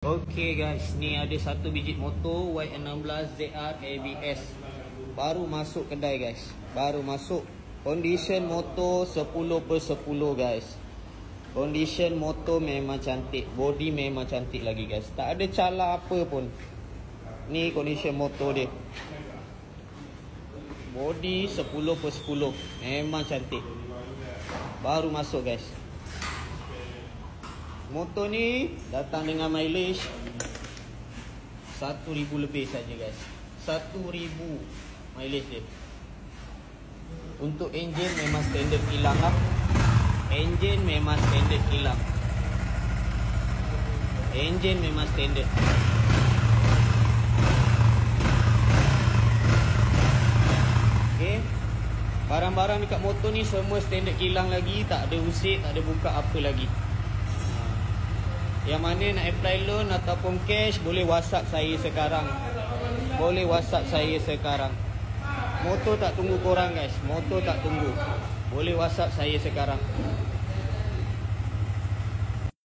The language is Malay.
Okay guys, ni ada satu biji motor Y16 ZR ABS. Baru masuk kedai guys. Baru masuk. Condition motor 10/10 guys. Condition motor memang cantik. Body memang cantik lagi guys. Tak ada cala apa pun. Ni condition motor dia. Body 10/10. Memang cantik. Baru masuk guys. Motor ni datang dengan mileage 1000 lebih saja guys. 1000 mileage dia. Untuk enjin memang standard kilang lah. Enjin memang standard kilang. Enjin memang standard. Okay. Barang-barang dekat motor ni semua standard kilang lagi. Tak ada usik, tak ada buka apa lagi. Yang mana nak apply loan ataupun cash, boleh WhatsApp saya sekarang. Boleh WhatsApp saya sekarang. Motor tak tunggu korang guys. Motor tak tunggu. Boleh WhatsApp saya sekarang.